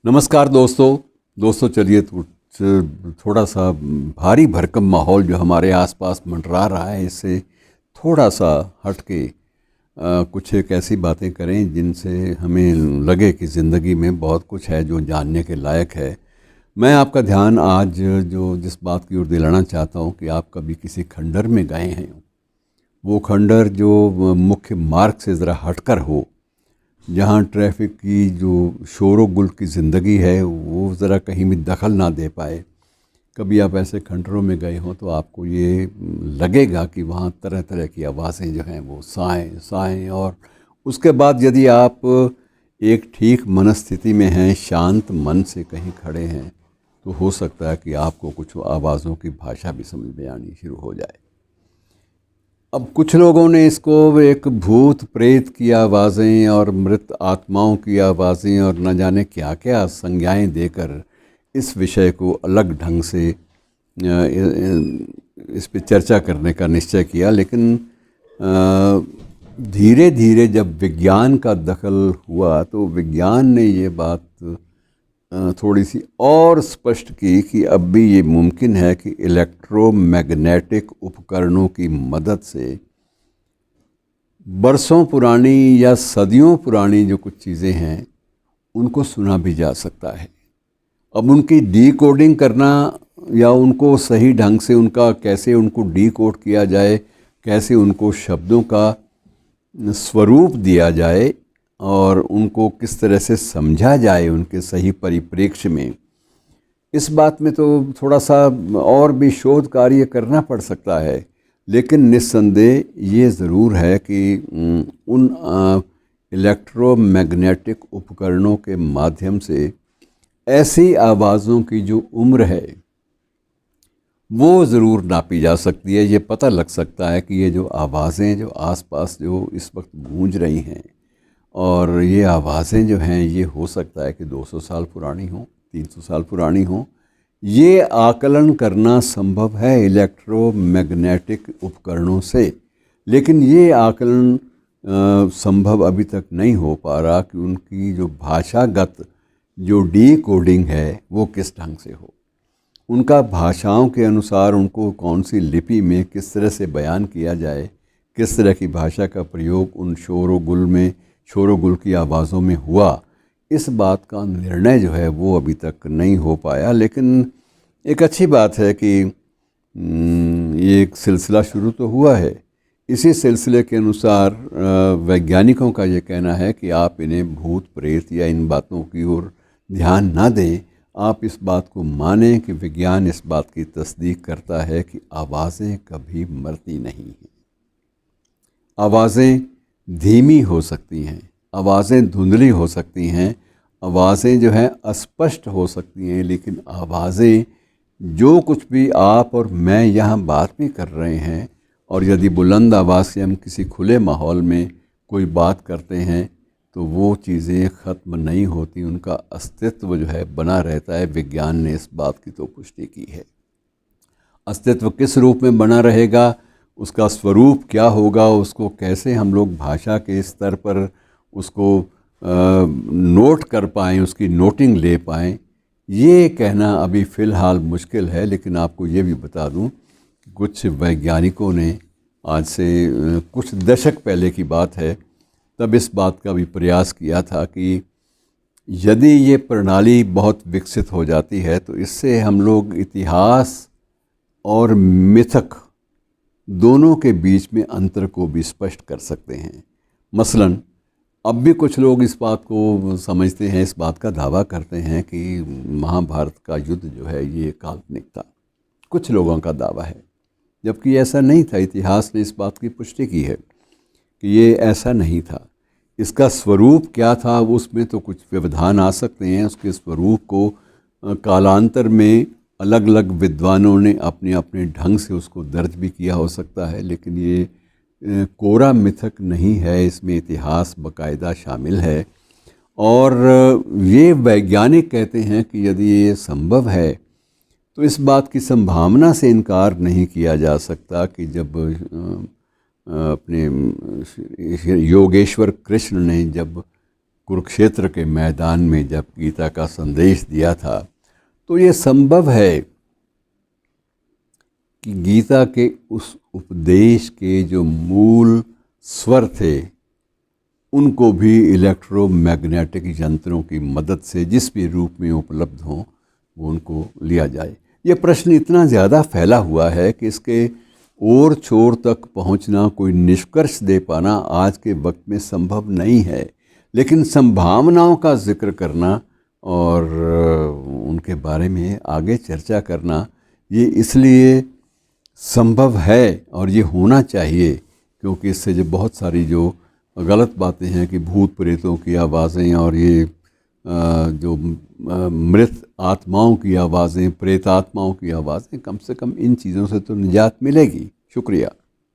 नमस्कार दोस्तों चलिए थोड़ा सा भारी भरकम माहौल जो हमारे आसपास मंडरा रहा है इससे थोड़ा सा हट के कुछ एक ऐसी बातें करें जिनसे हमें लगे कि ज़िंदगी में बहुत कुछ है जो जानने के लायक है। मैं आपका ध्यान आज जो जिस बात की ओर दिलाना चाहता हूँ कि आप कभी किसी खंडर में गए हैं, वो खंडर जो मुख्य मार्ग से ज़रा हटकर हो, जहाँ ट्रैफिक की जो शोर गुल की ज़िंदगी है वो ज़रा कहीं भी दखल ना दे पाए। कभी आप ऐसे खंडरों में गए हों तो आपको ये लगेगा कि वहाँ तरह तरह की आवाज़ें जो हैं वो साएँ साएँ, और उसके बाद यदि आप एक ठीक मनस्थिति में हैं, शांत मन से कहीं खड़े हैं, तो हो सकता है कि आपको कुछ आवाज़ों की भाषा भी समझ में आनी शुरू हो जाए। अब कुछ लोगों ने इसको एक भूत प्रेत की आवाज़ें और मृत आत्माओं की आवाज़ें और न जाने क्या क्या संज्ञाएं देकर इस विषय को अलग ढंग से इस पे चर्चा करने का निश्चय किया। लेकिन धीरे धीरे जब विज्ञान का दखल हुआ तो विज्ञान ने ये बात थोड़ी सी और स्पष्ट की कि अब भी ये मुमकिन है कि इलेक्ट्रोमैग्नेटिक उपकरणों की मदद से बरसों पुरानी या सदियों पुरानी जो कुछ चीज़ें हैं उनको सुना भी जा सकता है। अब उनकी डीकोडिंग करना या उनको सही ढंग से उनका कैसे उनको डीकोड किया जाए, कैसे उनको शब्दों का स्वरूप दिया जाए और उनको किस तरह से समझा जाए उनके सही परिप्रेक्ष्य में, इस बात में तो थोड़ा सा और भी शोध कार्य करना पड़ सकता है। लेकिन निस्संदेह ये ज़रूर है कि उन इलेक्ट्रोमैग्नेटिक उपकरणों के माध्यम से ऐसी आवाज़ों की जो उम्र है वो ज़रूर नापी जा सकती है। ये पता लग सकता है कि ये जो आवाज़ें जो आसपास जो इस वक्त गूंज रही हैं, और ये आवाज़ें जो हैं ये हो सकता है कि 200 साल पुरानी हों, 300 साल पुरानी हों। ये आकलन करना संभव है इलेक्ट्रोमैग्नेटिक उपकरणों से, लेकिन ये आकलन संभव अभी तक नहीं हो पा रहा कि उनकी जो भाषागत जो डीकोडिंग है वो किस ढंग से हो, उनका भाषाओं के अनुसार उनको कौन सी लिपि में किस तरह से बयान किया जाए, किस तरह की भाषा का प्रयोग उन शोर गुल की आवाज़ों में हुआ, इस बात का निर्णय जो है वो अभी तक नहीं हो पाया। लेकिन एक अच्छी बात है कि ये एक सिलसिला शुरू तो हुआ है। इसी सिलसिले के अनुसार वैज्ञानिकों का ये कहना है कि आप इन्हें भूत प्रेत या इन बातों की ओर ध्यान ना दें, आप इस बात को मानें कि विज्ञान इस बात की तस्दीक करता है कि आवाज़ें कभी मरती नहीं हैं। आवाज़ें धीमी हो सकती हैं, आवाज़ें धुंधली हो सकती हैं, आवाज़ें जो हैं अस्पष्ट हो सकती हैं, लेकिन आवाज़ें जो कुछ भी आप और मैं यहाँ बात भी कर रहे हैं, और यदि बुलंद आवाज़ से हम किसी खुले माहौल में कोई बात करते हैं तो वो चीज़ें ख़त्म नहीं होती, उनका अस्तित्व जो है बना रहता है। विज्ञान ने इस बात की तो पुष्टि की है। अस्तित्व किस रूप में बना रहेगा, उसका स्वरूप क्या होगा, उसको कैसे हम लोग भाषा के स्तर पर उसको नोट कर पाएँ, उसकी नोटिंग ले पाएँ, ये कहना अभी फ़िलहाल मुश्किल है। लेकिन आपको ये भी बता दूं कि कुछ वैज्ञानिकों ने आज से कुछ दशक पहले की बात है, तब इस बात का भी प्रयास किया था कि यदि ये प्रणाली बहुत विकसित हो जाती है तो इससे हम लोग इतिहास और मिथक दोनों के बीच में अंतर को भी स्पष्ट कर सकते हैं। मसलन अब भी कुछ लोग इस बात को समझते हैं, इस बात का दावा करते हैं कि महाभारत का युद्ध जो है ये काल्पनिक था। कुछ लोगों का दावा है, जबकि ऐसा नहीं था। इतिहास ने इस बात की पुष्टि की है कि ये ऐसा नहीं था। इसका स्वरूप क्या था उसमें तो कुछ व्यवधान आ सकते हैं। उसके स्वरूप को कालांतर में अलग अलग विद्वानों ने अपने अपने ढंग से उसको दर्ज भी किया हो सकता है, लेकिन ये कोरा मिथक नहीं है, इसमें इतिहास बाकायदा शामिल है। और ये वैज्ञानिक कहते हैं कि यदि ये संभव है तो इस बात की संभावना से इनकार नहीं किया जा सकता कि जब अपने योगेश्वर कृष्ण ने जब कुरुक्षेत्र के मैदान में जब गीता का संदेश दिया था, तो ये संभव है कि गीता के उस उपदेश के जो मूल स्वर थे उनको भी इलेक्ट्रोमैग्नेटिक यंत्रों की मदद से जिस भी रूप में उपलब्ध हों वो उनको लिया जाए। ये प्रश्न इतना ज़्यादा फैला हुआ है कि इसके ओर छोर तक पहुंचना, कोई निष्कर्ष दे पाना आज के वक्त में संभव नहीं है। लेकिन संभावनाओं का जिक्र करना और उनके बारे में आगे चर्चा करना ये इसलिए संभव है और ये होना चाहिए क्योंकि इससे जो बहुत सारी जो गलत बातें हैं कि भूत प्रेतों की आवाज़ें और ये जो मृत आत्माओं की आवाज़ें, प्रेत आत्माओं की आवाज़ें, कम से कम इन चीज़ों से तो निजात मिलेगी। शुक्रिया।